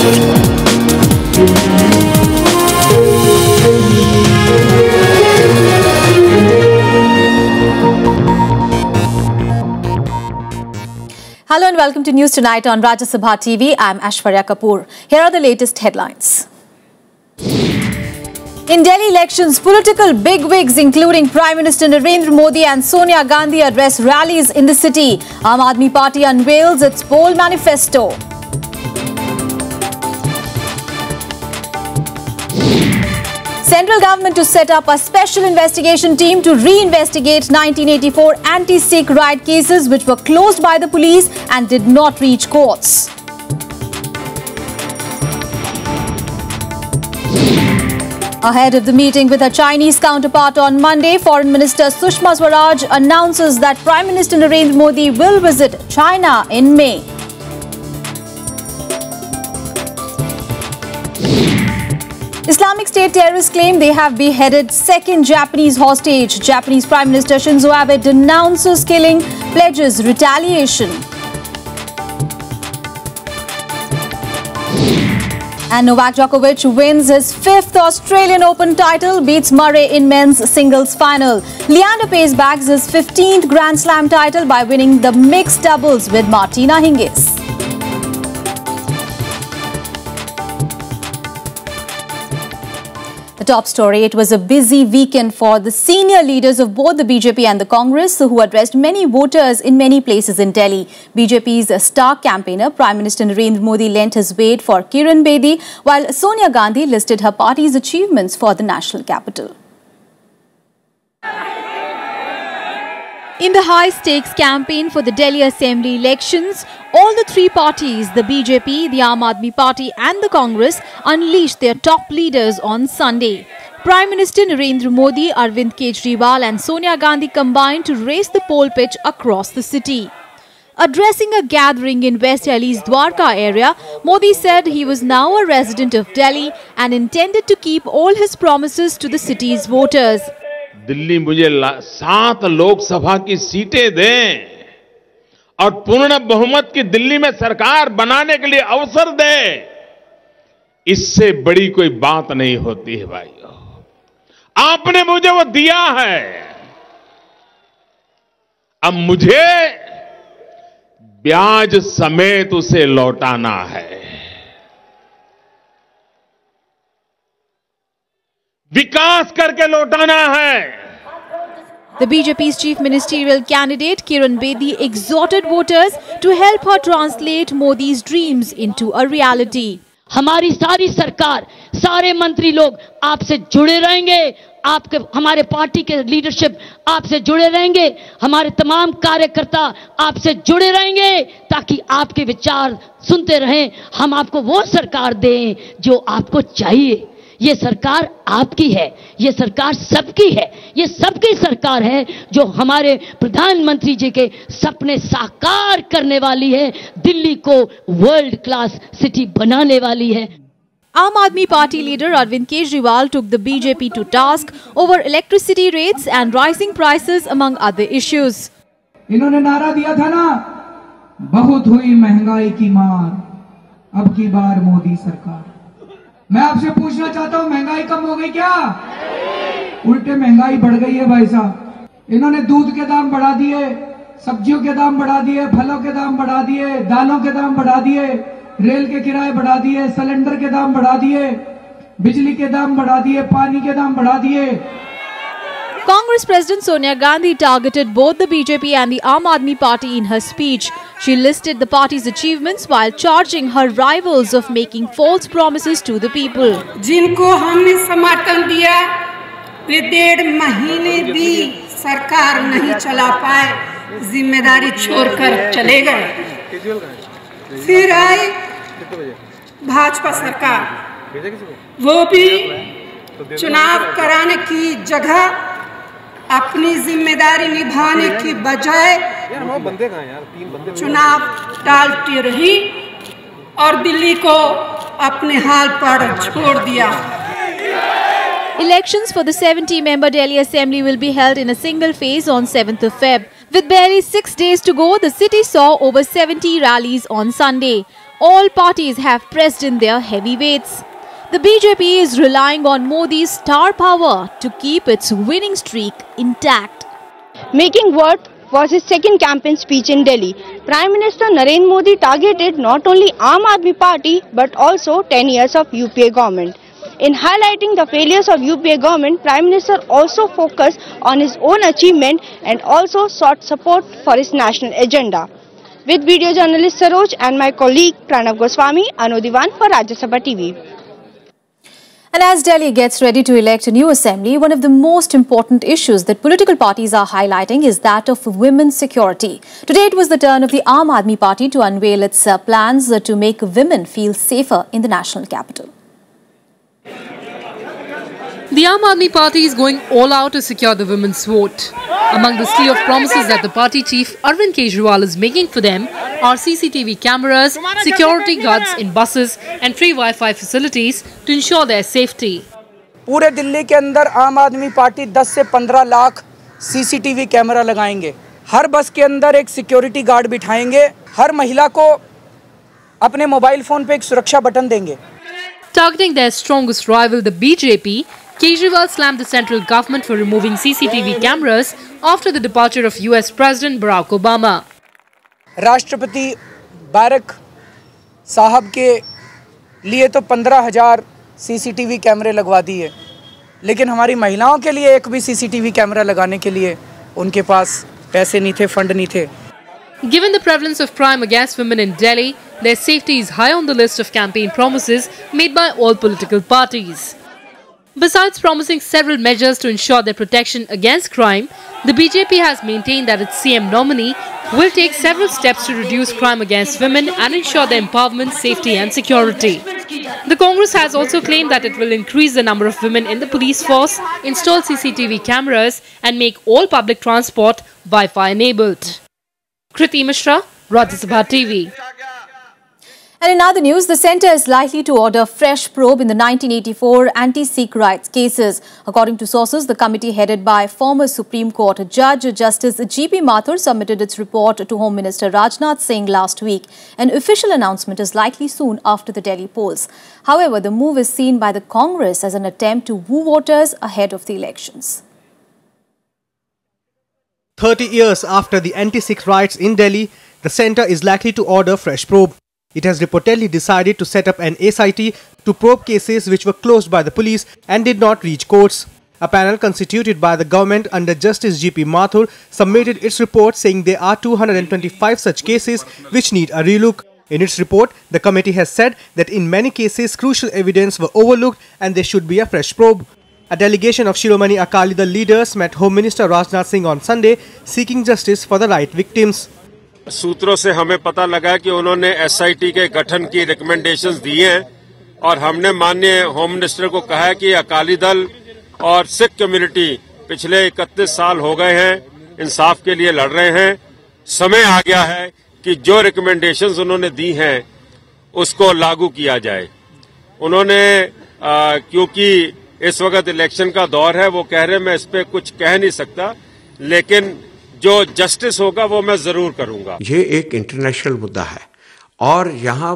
Hello and welcome to News Tonight on Rajya Sabha TV. I'm Aishwarya Kapoor. Here are the latest headlines. In Delhi elections, political bigwigs including Prime Minister Narendra Modi and Sonia Gandhi address rallies in the city. Aam Aadmi Party unveils its poll manifesto. Central government to set up a special investigation team to re-investigate 1984 anti-Sikh riot cases which were closed by the police and did not reach courts. Ahead of the meeting with her Chinese counterpart on Monday, Foreign Minister Sushma Swaraj announces that Prime Minister Narendra Modi will visit China in May. Islamic State terrorists claim they have beheaded second Japanese hostage. Japanese Prime Minister Shinzo Abe denounces killing, pledges retaliation. And Novak Djokovic wins his 5th Australian Open title, beats Murray in men's singles final. Leander Paes bags his 15th Grand Slam title by winning the mixed doubles with Martina Hingis. The top story, it was a busy weekend for the senior leaders of both the BJP and the Congress who addressed many voters in many places in Delhi. BJP's star campaigner, Prime Minister Narendra Modi, lent his weight for Kiran Bedi, while Sonia Gandhi listed her party's achievements for the national capital. In the high-stakes campaign for the Delhi Assembly elections, all the three parties, the BJP, the Aam Aadmi Party and the Congress, unleashed their top leaders on Sunday. Prime Minister Narendra Modi, Arvind Kejriwal and Sonia Gandhi combined to race the poll pitch across the city. Addressing a gathering in West Delhi's Dwarka area, Modi said he was now a resident of Delhi and intended to keep all his promises to the city's voters. Delhi मुझे 7 लोकसभा की सीटें दें और पूर्ण बहुमत की दिल्ली में सरकार बनाने के लिए अवसर दे, इससे बड़ी कोई बात नहीं होती है भाइयों। आपने मुझे वो दिया है, अब मुझे ब्याज समेत उसे लौटाना है। विकास करके लौटाना है। The BJP's chief ministerial candidate Kiran Bedi exhorted voters to help her translate Modi's dreams into a reality. हमारी सारी सरकार, सारे मंत्री लोग आपसे जुड़े रहेंगे, आपके हमारे पार्टी के लीडरशिप आपसे जुड़े रहेंगे, हमारे तमाम कार्यकर्ता आपसे जुड़े रहेंगे ताकि आपके विचार सुनते रहें। हम आपको वो सरकार दें जो आपको चाहिए। ये सरकार आपकी है, ये सरकार सबकी है, ये सबकी सरकार है जो हमारे प्रधानमंत्री जी के सपने साकार करने वाली है, दिल्ली को वर्ल्ड क्लास सिटी बनाने वाली है। Aam Aadmi Party leader Arvind Kejriwal took the BJP to task over electricity rates and rising prices among other issues. इन्होंने नारा दिया था ना, बहुत हुई महंगाई की मार, अब की बार मोदी सरकार। मैं आपसे पूछना चाहता हूं, महंगाई कम हो गई क्या? उल्टे महंगाई बढ़ गई है भाई साहब। इन्होंने दूध के दाम बढ़ा दिए, सब्जियों के दाम बढ़ा दिए, फलों के दाम बढ़ा दिए, दालों के दाम बढ़ा दिए, रेल के किराए बढ़ा दिए, सिलेंडर के दाम बढ़ा दिए, बिजली के दाम बढ़ा दिए, पानी के दाम बढ़ा दिए। Congress President Sonia Gandhi targeted both the BJP and the Aam Aadmi Party in her speech. She listed the party's achievements while charging her rivals of making false promises to the people. जिनको हमने समर्थन दिया, वे 1.5 महीने भी सरकार नहीं चला पाए, जिम्मेदारी छोड़कर चले गए। फिर आई भाजपा सरकार, वो भी चुनाव कराने की जगह अपनी जिम्मेदारी निभाने की बजाय चुनाव टालती रही और दिल्ली को अपने हाल पर छोड़ दिया। Elections for the 70-member Delhi Assembly will be held in a single phase on 7th of Feb. With barely 6 days to go, the city saw over 70 rallies on Sunday. all parties have pressed in their heavyweights. The BJP is relying on Modi's star power to keep its winning streak intact. Making what was his second campaign speech in Delhi, Prime Minister Narendra Modi targeted not only Aam Aadmi Party but also 10 years of UPA government. In highlighting the failures of UPA government, Prime Minister also focused on his own achievement and also sought support for his national agenda. With video journalist Saroj and my colleague Pranav Goswami, Anodivan for Rajya Sabha TV. And as Delhi gets ready to elect a new assembly, one of the most important issues that political parties are highlighting is that of women's security. Today it was the turn of the Aam Aadmi Party to unveil its plans to make women feel safer in the national capital. The Aam Aadmi Party is going all out to secure the women's vote. Among the slew of promises that the party chief Arvind Kejriwal is making for them are CCTV cameras, security guards in buses and free Wi-Fi facilities to ensure their safety. पूरे दिल्ली के अंदर आम आदमी party 10 से 15 lakh CCTV camera लगाएंगे। हर बस के अंदर एक सिक्योरिटी गार्ड बिठाएंगे। हर महिला को अपने मोबाइल फोन पे एक सुरक्षा बटन देंगे। Targeting their strongest rival, the BJP, Kejriwal slammed the central government for removing CCTV cameras after the departure of US President Barack Obama. राष्ट्रपति बारक साहब के लिए तो 15,000 सीसीटीवी कैमरे लगवा दिए, लेकिन हमारी महिलाओं के लिए एक भी सीसीटीवी कैमरा लगाने के लिए उनके पास पैसे नहीं थे, फंड नहीं थे। Given the prevalence of crime against women in Delhi, their safety is high on the list of campaign promises made by all political parties. Besides promising several measures to ensure their protection against crime, the BJP has maintained that its CM nominee will take several steps to reduce crime against women and ensure their empowerment, safety and security. The Congress has also claimed that it will increase the number of women in the police force, install CCTV cameras and make all public transport Wi-Fi enabled. Kriti Mishra, Rajya Sabha TV. And in other news, the centre is likely to order fresh probe in the 1984 anti-Sikh rights cases. According to sources, the committee headed by former Supreme Court Judge Justice G.P. Mathur submitted its report to Home Minister Rajnath Singh last week. An official announcement is likely soon after the Delhi polls. However, the move is seen by the Congress as an attempt to woo voters ahead of the elections. 30 years after the anti-Sikh riots in Delhi, the centre is likely to order fresh probe. It has reportedly decided to set up an SIT to probe cases which were closed by the police and did not reach courts. A panel constituted by the government under Justice G.P. Mathur submitted its report saying there are 225 such cases which need a relook. In its report, the committee has said that in many cases crucial evidence were overlooked and there should be a fresh probe. A delegation of Shiromani Akali Dal leaders met Home Minister Rajnath Singh on Sunday seeking justice for the riot victims. सूत्रों से हमें पता लगा कि उन्होंने SIT के गठन की रिकमेंडेशंस दी हैं और हमने माननीय होम मिनिस्टर को कहा है कि अकाली दल और सिख कम्युनिटी पिछले 31 साल हो गए हैं इंसाफ के लिए लड़ रहे हैं। समय आ गया है कि जो रिकमेंडेशंस उन्होंने दी हैं उसको लागू किया जाए। उन्होंने क्योंकि इस वक्त इलेक्शन का दौर है, वो कह रहे हैं मैं इस पे कुछ कह नहीं सकता, लेकिन जो जस्टिस होगा वो मैं जरूर करूंगा। ये एक इंटरनेशनल मुद्दा है और यहाँ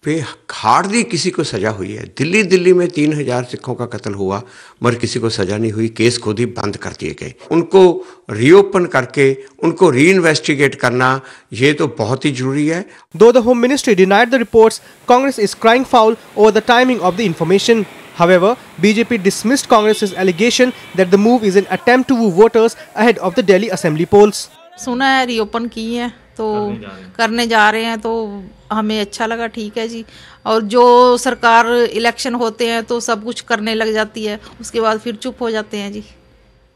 पे हार्डली किसी को सजा हुई है। दिल्ली में 3000 सिखों का कत्ल हुआ मगर किसी को सजा नहीं हुई, केस खुद ही बंद कर दिए गए। उनको रीओपन करके उनको री-इन्वेस्टिगेट करना ये तो बहुत ही जरूरी है। Though the Home Ministry denied the reports, Congress is crying foul over the timing of the information. However, BJP dismissed Congress's allegation that the move is an attempt to woo voters ahead of the Delhi Assembly polls. सुना है reopen की है तो करने जा रहे हैं, तो हमें अच्छा लगा, ठीक है जी। और जो सरकार इलेक्शन होते हैं तो सब कुछ करने लग जाती है, उसके बाद फिर चुप हो जाते हैं जी।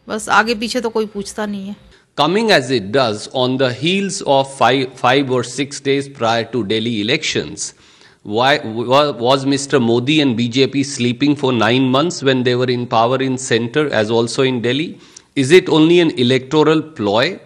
बस आगे पीछे तो कोई पूछता नहीं है। Coming as it does on the heels of five or 6 days prior to Delhi elections, why was Mr. Modi and BJP sleeping for 9 months when they were in power in centre as also in Delhi? Is it only an electoral ploy?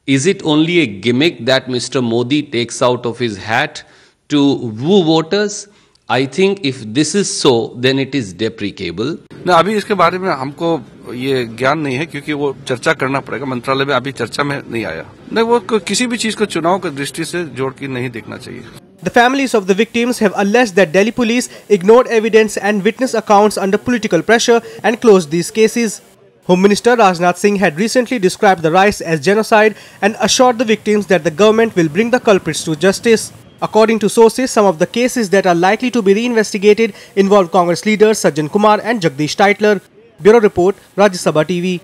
Is it only a gimmick that Mr. Modi takes out of his hat to woo voters? I think if this is so, then it is deprecable. ना, अभी इसके बारे में हमको ये ज्ञान नहीं है क्योंकि वो चर्चा करना पड़ेगा। मंत्रालय में अभी चर्चा में नहीं आया। नहीं, वो किसी भी चीज को चुनाव की दृष्टि से जोड़ के नहीं देखना चाहिए। The families of the victims have alleged that Delhi police ignored evidence and witness accounts under political pressure and closed these cases. Home Minister Rajnath Singh had recently described the riots as genocide and assured the victims that the government will bring the culprits to justice. According to sources, some of the cases that are likely to be reinvestigated involve Congress leaders Sajjan Kumar and Jagdish Tytler. Bureau Report, Rajya Sabha TV.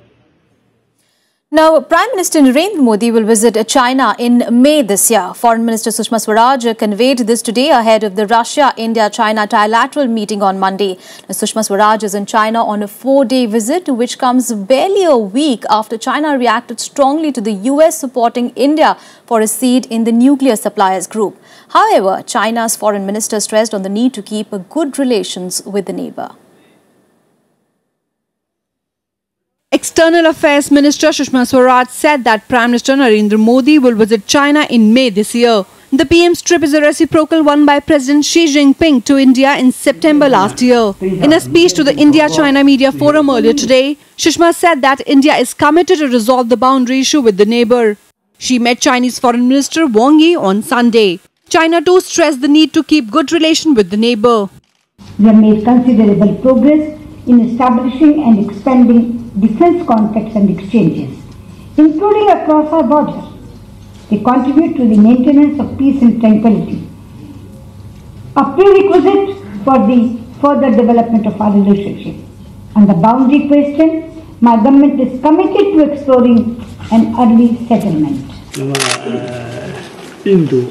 Now, Prime Minister Narendra Modi will visit China in May this year. Foreign Minister Sushma Swaraj conveyed this today ahead of the Russia-India-China trilateral meeting on Monday. Now, Sushma Swaraj is in China on a 4-day visit, which comes barely a week after China reacted strongly to the US supporting India for a seat in the nuclear suppliers group. However, China's foreign minister stressed on the need to keep good relations with the neighbor. External Affairs Minister Sushma Swaraj said that Prime Minister Narendra Modi will visit China in May this year. The PM's trip is a reciprocal one by President Xi Jinping to India in September last year. In a speech to the India-China Media Forum earlier today, Sushma said that India is committed to resolve the boundary issue with the neighbor. She met Chinese Foreign Minister Wang Yi on Sunday. China too stressed the need to keep good relation with the neighbor. We have made considerable progress in establishing and expanding defence contacts and exchanges, including across our borders. They contribute to the maintenance of peace and tranquility, a prerequisite for the further development of our relationship. On the boundary question, my government is committed to exploring an early settlement. 印度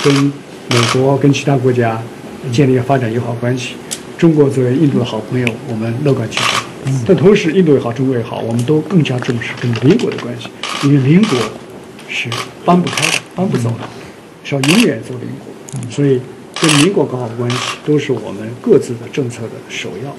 跟美国跟其他国家建立发展友好关系。中国作为印度的好朋友，我们乐观其成。但同时，印度也好，中国也好，我们都更加重视跟邻国的关系，因为邻国是搬不开的、搬不走的，是要永远做邻国。所以，跟邻国搞好关系，都是我们各自的政策的首要。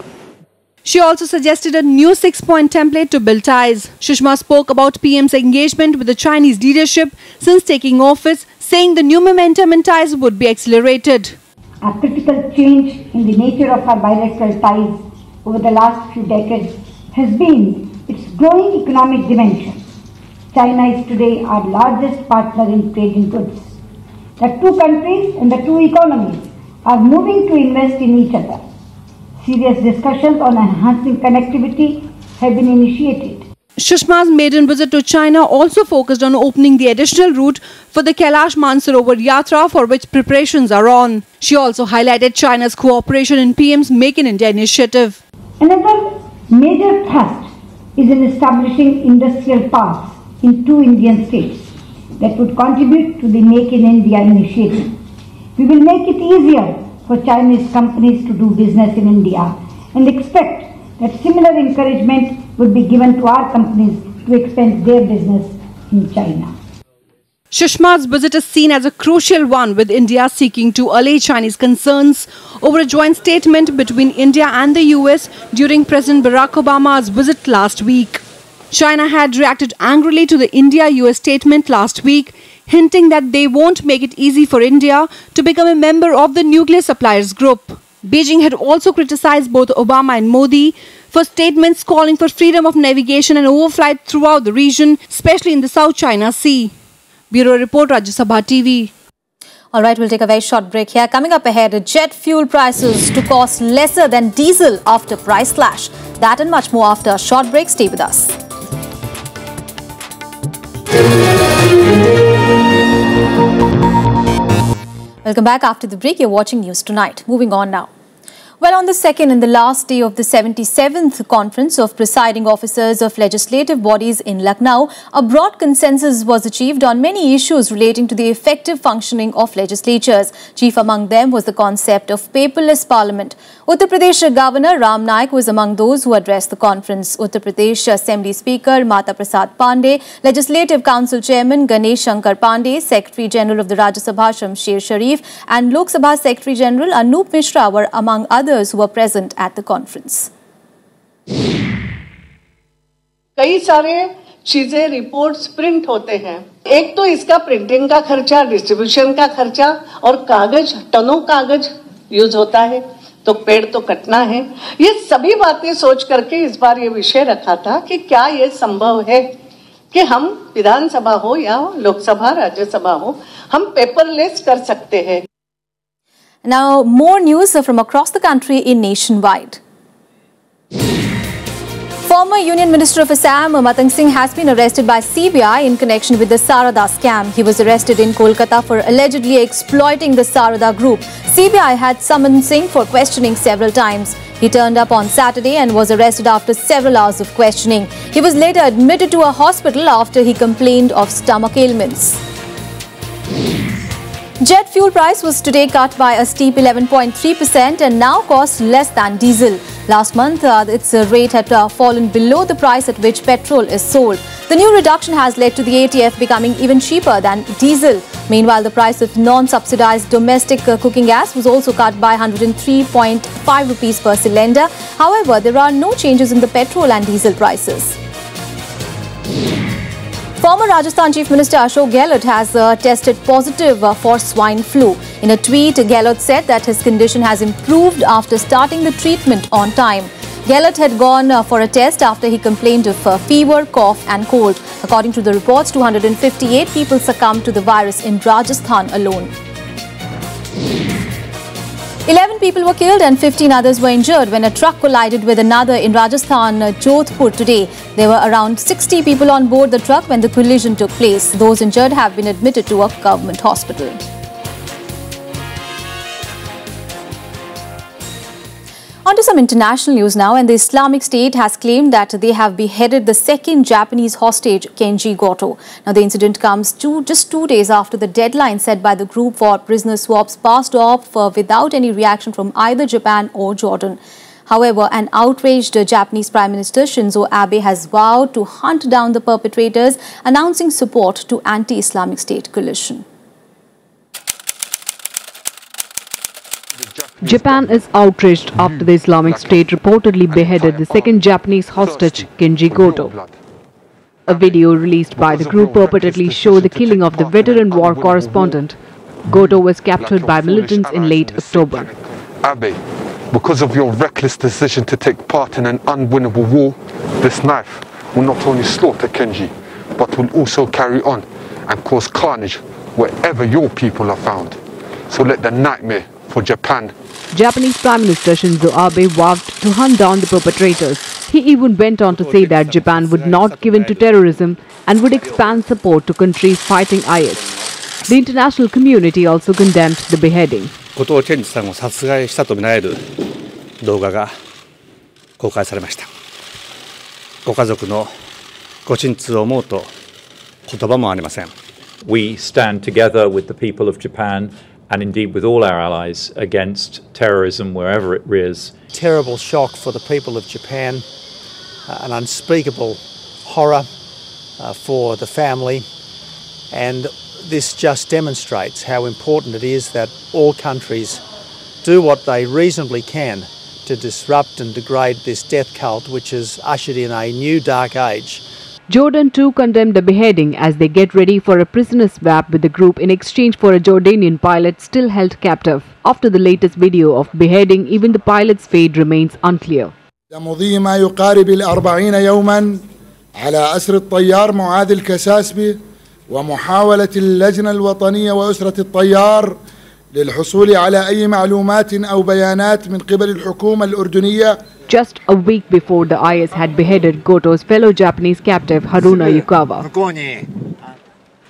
She also suggested a new 6-point template to build ties. Sushma spoke about PM's engagement with the Chinese leadership since taking office, saying the new momentum in ties would be accelerated. A critical change in the nature of our bilateral ties over the last few decades has been its growing economic dimension. China is today our largest partner in trade in goods. The two countries and the two economies are moving to invest in each other. Serious discussions on enhancing connectivity have been initiated. Sushma's maiden visit to China also focused on opening the additional route for the Kailash Mansarovar Yatra, for which preparations are on. She also highlighted China's cooperation in PM's Make in India initiative. Another major thrust is in establishing industrial parks in 2 Indian states that would contribute to the Make in India initiative. We will make it easier for Chinese companies to do business in India and expect that similar encouragement would be given to our companies to expand their business in China. Sushma's visit is seen as a crucial one, with India seeking to allay Chinese concerns over a joint statement between India and the US during President Barack Obama's visit last week. China had reacted angrily to the India-US statement last week, hinting that they won't make it easy for India to become a member of the nuclear suppliers group. Beijing had also criticized both Obama and Modi for statements calling for freedom of navigation and overflight throughout the region, especially in the South China Sea. Bureau Report, Rajya Sabha TV. All right, we'll take a very short break here. Coming up ahead, jet fuel prices to cost lesser than diesel after price slash. That and much more after a short break. Stay with us. Welcome back after the break. You're watching News Tonight. Moving on now. Well, on the second and the last day of the 77th Conference of Presiding Officers of Legislative Bodies in Lucknow, a broad consensus was achieved on many issues relating to the effective functioning of legislatures. Chief among them was the concept of paperless parliament. Uttar Pradesh Governor Ram Naik was among those who addressed the conference. Uttar Pradesh Assembly Speaker Mata Prasad Pandey, Legislative Council Chairman Ganesh Shankar Pandey, Secretary General of the Rajya Sabha Shamsher Sharif and Lok Sabha Secretary General Anup Mishra were among others who were present at the conference. कई सारे चीजें reports print होते हैं. एक तो इसका printing का खर्चा, डिस्ट्रीब्यूशन का खर्चा और कागज, टनों कागज यूज होता है, तो पेड़ तो कटना है. ये सभी बातें सोच करके इस बार ये विषय रखा था कि क्या ये संभव है कि हम विधानसभा हो या लोकसभा राज्यसभा हो, हम पेपरलेस कर सकते हैं. Now, more news from across the country in Nationwide. Former Union Minister of Assam, Matang Singh, has been arrested by CBI in connection with the Sarada scam. He was arrested in Kolkata for allegedly exploiting the Sarada group. CBI had summoned Singh for questioning several times. He turned up on Saturday and was arrested after several hours of questioning. He was later admitted to a hospital after he complained of stomach ailments. Jet fuel price was today cut by a steep 11.3% and now costs less than diesel. Last month, its rate had fallen below the price at which petrol is sold. The new reduction has led to the ATF becoming even cheaper than diesel. Meanwhile, the price of non-subsidized domestic cooking gas was also cut by 103.5 rupees per cylinder. However, there are no changes in the petrol and diesel prices. Former Rajasthan Chief Minister Ashok Gehlot has tested positive for swine flu. In a tweet, Gehlot said that his condition has improved after starting the treatment on time. Gehlot had gone for a test after he complained of fever, cough and cold. According to the reports, 258 people succumbed to the virus in Rajasthan alone. 11 people were killed and 15 others were injured when a truck collided with another in Rajasthan, Jodhpur today. There were around 60 people on board the truck when the collision took place. Those injured have been admitted to a government hospital. On to some international news now, and the Islamic State has claimed that they have beheaded the second Japanese hostage, Kenji Goto. Now, the incident comes just 2 days after the deadline set by the group for prisoner swaps passed off without any reaction from either Japan or Jordan. However, an outraged Japanese Prime Minister Shinzo Abe has vowed to hunt down the perpetrators, announcing support to anti-Islamic State coalition. Japan is outraged after the Islamic State reportedly beheaded the second Japanese hostage, Kenji Goto. A video released by the group purportedly showed the killing of the veteran war correspondent. Goto was captured by militants in late October. Abe, because of your reckless decision to take part in an unwinnable war, this knife will not only slaughter Kenji, but will also carry on and cause carnage wherever your people are found. So let the nightmare for Japan. Japanese Prime Minister Shinzo Abe vowed to hunt down the perpetrators. He even went on to say that Japan would not give in to terrorism and would expand support to countries fighting IS. The international community also condemned the beheading. 後藤健二さんを殺害したとみられる動画が公開されました。ご家族のご心痛を思うと言葉もありません。We stand together with the people of Japan and indeed with all our allies against terrorism wherever it rears. Terrible shock for the people of Japan, an unspeakable horror for the family, and this just demonstrates how important it is that all countries do what they reasonably can to disrupt and degrade this death cult which has ushered in a new dark age. Jordan too condemned the beheading as they get ready for a prisoner swap with the group in exchange for a Jordanian pilot still held captive. After the latest video of beheading, even the pilot's fate remains unclear. مضي ما يقارب 40 يوما على أسر الطيار معاذ الكساسبي ومحاولة اللجنة الوطنية وأسرة الطيار للحصول على أي معلومات أو بيانات من قبل الحكومة الأردنية. Just a week before the IS had beheaded Goto's fellow Japanese captive Haruna Yukawa.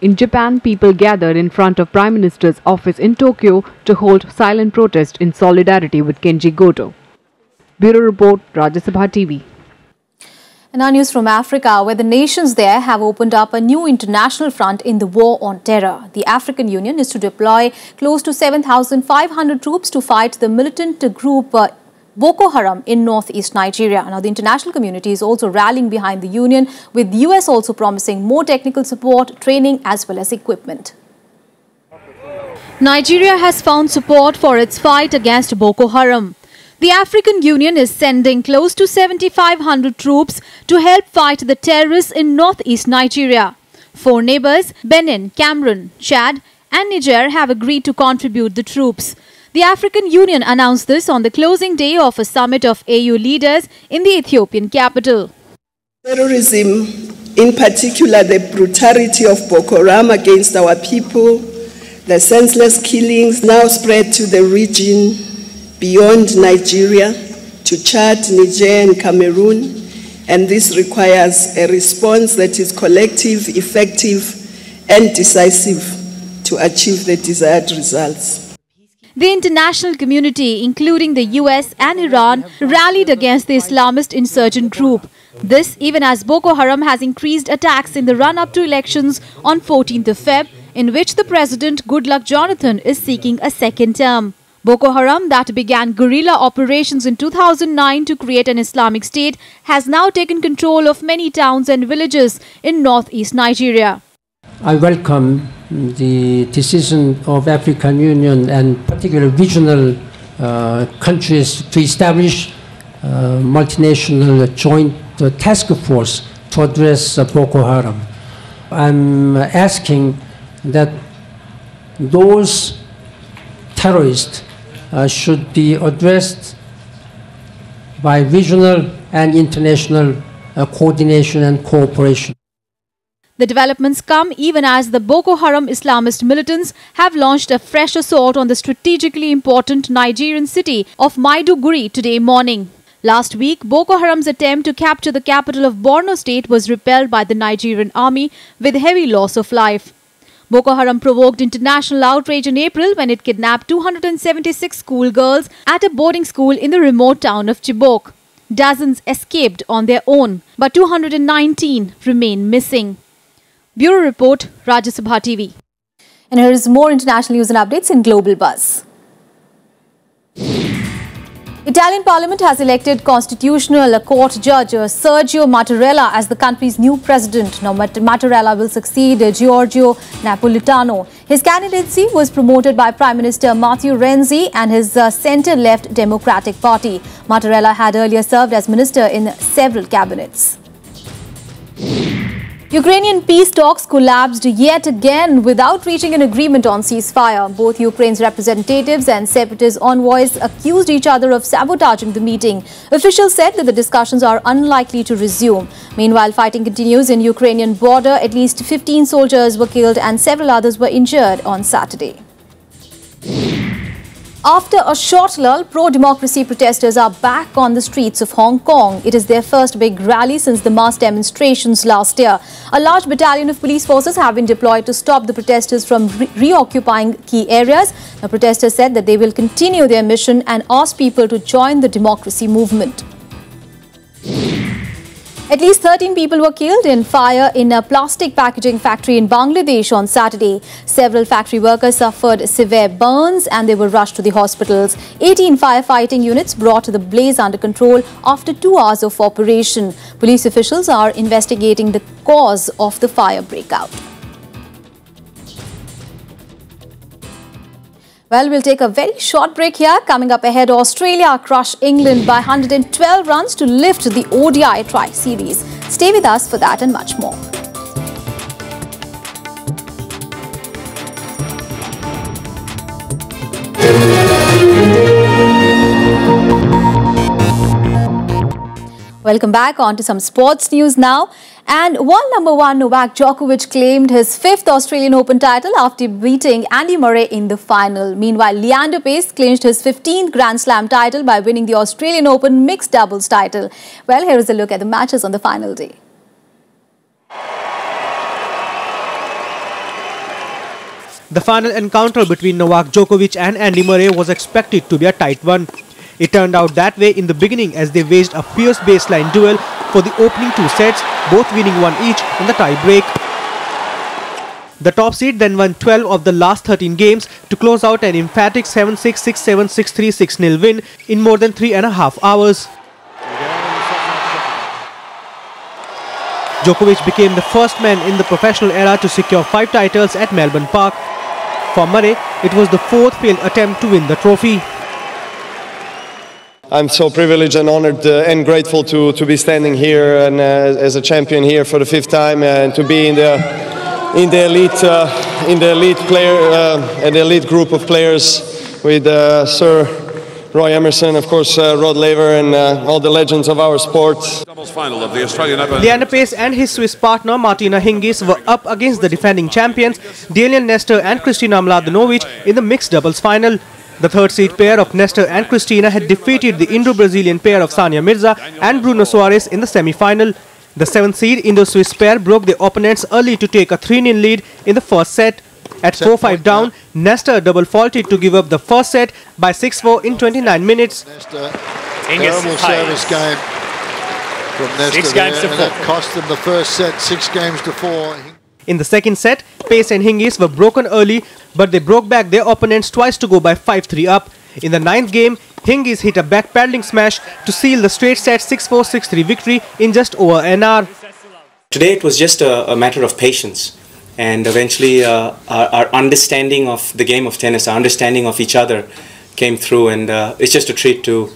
In Japan, people gathered in front of Prime Minister's office in Tokyo to hold silent protest in solidarity with Kenji Goto. Bureau Report, Rajya Sabha TV. And now news from Africa, where the nations there have opened up a new international front in the war on terror. The African Union is to deploy close to 7,500 troops to fight the militant group Boko Haram in northeast Nigeria. Now, the international community is also rallying behind the union, with the US also promising more technical support, training as well as equipment. Nigeria has found support for its fight against Boko Haram. The African Union is sending close to 7,500 troops to help fight the terrorists in northeast Nigeria. 4 neighbors, Benin, Cameroon, Chad and Niger, have agreed to contribute the troops. The African Union announced this on the closing day of a summit of AU leaders in the Ethiopian capital. Terrorism, in particular the brutality of Boko Haram against our people, The senseless killings now spread to the region beyond Nigeria, to Chad, Niger, and Cameroon, and this requires a response that is collective, effective, and decisive to achieve the desired results. The international community, including the US and Iran, rallied against the Islamist insurgent group. This even as Boko Haram has increased attacks in the run-up to elections on 14th of Feb, in which the President Goodluck Jonathan is seeking a second term. Boko Haram, that began guerrilla operations in 2009 to create an Islamic State, has now taken control of many towns and villages in northeast Nigeria. I welcome the decision of African Union and particular regional countries to establish multinational joint task force to address Boko Haram. I'm asking that those terrorists should be addressed by regional and international coordination and cooperation. The developments come even as the Boko Haram Islamist militants have launched a fresh assault on the strategically important Nigerian city of Maiduguri today morning. Last week, Boko Haram's attempt to capture the capital of Borno State was repelled by the Nigerian army with heavy loss of life. Boko Haram provoked international outrage in April when it kidnapped 276 schoolgirls at a boarding school in the remote town of Chibok. Dozens escaped on their own, but 219 remain missing. Bureau Report, Rajya Sabha TV. And here is more international news and updates in Global Buzz. Italian Parliament has elected Constitutional Court Judge Sergio Mattarella as the country's new president. Now, Mattarella will succeed Giorgio Napolitano. His candidacy was promoted by Prime Minister Matteo Renzi and his centre-left Democratic Party. Mattarella had earlier served as minister in several cabinets. Ukrainian peace talks collapsed yet again without reaching an agreement on ceasefire. Both Ukraine's representatives and separatist envoys accused each other of sabotaging the meeting. Officials said that the discussions are unlikely to resume. Meanwhile, fighting continues in Ukrainian border. At least 15 soldiers were killed and several others were injured on Saturday. After a short lull, pro-democracy protesters are back on the streets of Hong Kong. It is their first big rally since the mass demonstrations last year. A large battalion of police forces have been deployed to stop the protesters from reoccupying key areas. The protesters said that they will continue their mission and ask people to join the democracy movement. At least 13 people were killed in fire in a plastic packaging factory in Bangladesh on Saturday. Several factory workers suffered severe burns and they were rushed to the hospitals. 18 firefighting units brought the blaze under control after 2 hours of operation. Police officials are investigating the cause of the fire breakout. Well, we'll take a very short break here. Coming up ahead, Australia crush England by 112 runs to lift the ODI Tri-Series. Stay with us for that and much more. Welcome back. On to some sports news now. And world number 1 Novak Djokovic claimed his 5th Australian Open title after beating Andy Murray in the final. Meanwhile, Leander Paes clinched his 15th Grand Slam title by winning the Australian Open mixed doubles title. Well, here is a look at the matches on the final day. The final encounter between Novak Djokovic and Andy Murray was expected to be a tight one. It turned out that way in the beginning as they waged a fierce baseline duel for the opening 2 sets, both winning 1 each in the tie-break. The top seed then won 12 of the last 13 games to close out an emphatic 7-6, 6-7, 6-3, 6-0 win in more than 3.5 hours. Djokovic became the first man in the professional era to secure 5 titles at Melbourne Park. For Murray, it was the 4th failed attempt to win the trophy. I'm so privileged and honored and grateful to be standing here and as a champion here for the 5th time and to be in the elite player and the elite group of players with Sir Roy Emerson, of course, Rod Laver, and all the legends of our sport. Doubles final of the Australian Open. Leander Paes and his Swiss partner Martina Hingis were up against the defending champions Daniel Nestor and Kristina Mladenovic in the mixed doubles final. The third seed pair of Nestor and Kristina had defeated the Indo-Brazilian pair of Sania Mirza and Bruno Soares in the semi-final. The 7th seed Indo-Swiss pair broke their opponents early to take a 3-0 lead in the first set. At 4-5 down, Nestor double faulted to give up the first set by 6-4 in 29 minutes. Terrible service game from Nestor. 6 games to 4. That cost them the first set, 6 games to 4. In the second set, Paes and Hingis were broken early, but they broke back their opponents twice to go by 5-3 up. In the 9th game, Hingis hit a back paddling smash to seal the straight set 6-4, 6-3 victory in just over an hour. Today it was just a matter of patience, and eventually our understanding of the game of tennis, our understanding of each other came through, and it's just a treat to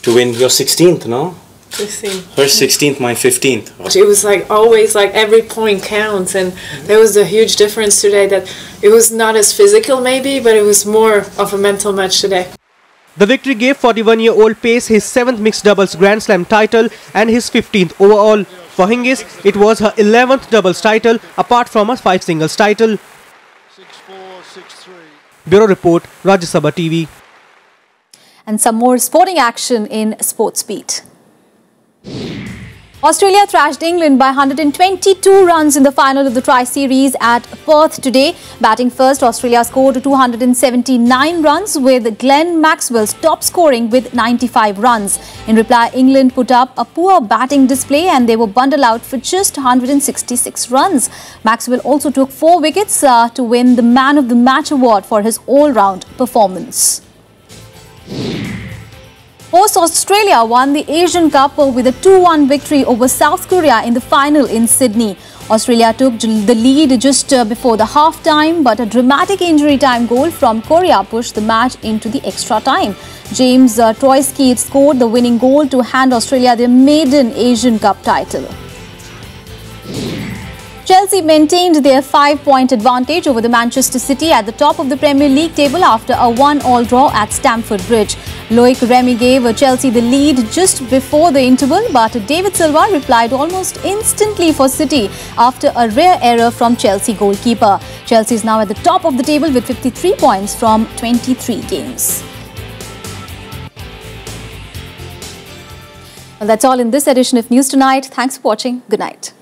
win your 16th, no? 15th. Her 16th, my 15th. It was like always like every point counts, and there was a huge difference today that it was not as physical maybe, but it was more of a mental match today. The victory gave 41-year-old Paes his 7th mixed doubles Grand Slam title and his 15th overall. For Hingis, it was her 11th doubles title apart from a 5 singles title. 6-4, 6-3. Bureau Report, Rajya Sabha TV. And some more sporting action in Sports Beat. Australia thrashed England by 122 runs in the final of the Tri-Series at Perth today. Batting first, Australia scored 279 runs, with Glenn Maxwell top scoring with 95 runs. In reply, England put up a poor batting display and they were bundled out for just 166 runs. Maxwell also took 4 wickets to win the Man of the Match award for his all-round performance. Host Australia won the Asian Cup with a 2-1 victory over South Korea in the final in Sydney. Australia took the lead just before the half-time, but a dramatic injury time goal from Korea pushed the match into the extra time. James Troisky scored the winning goal to hand Australia their maiden Asian Cup title. Chelsea maintained their 5-point advantage over the Manchester City at the top of the Premier League table after a 1-1 draw at Stamford Bridge. Loic Remy gave Chelsea the lead just before the interval, but David Silva replied almost instantly for City after a rare error from Chelsea goalkeeper. Chelsea is now at the top of the table with 53 points from 23 games. Well, that's all in this edition of News Tonight. Thanks for watching. Good night.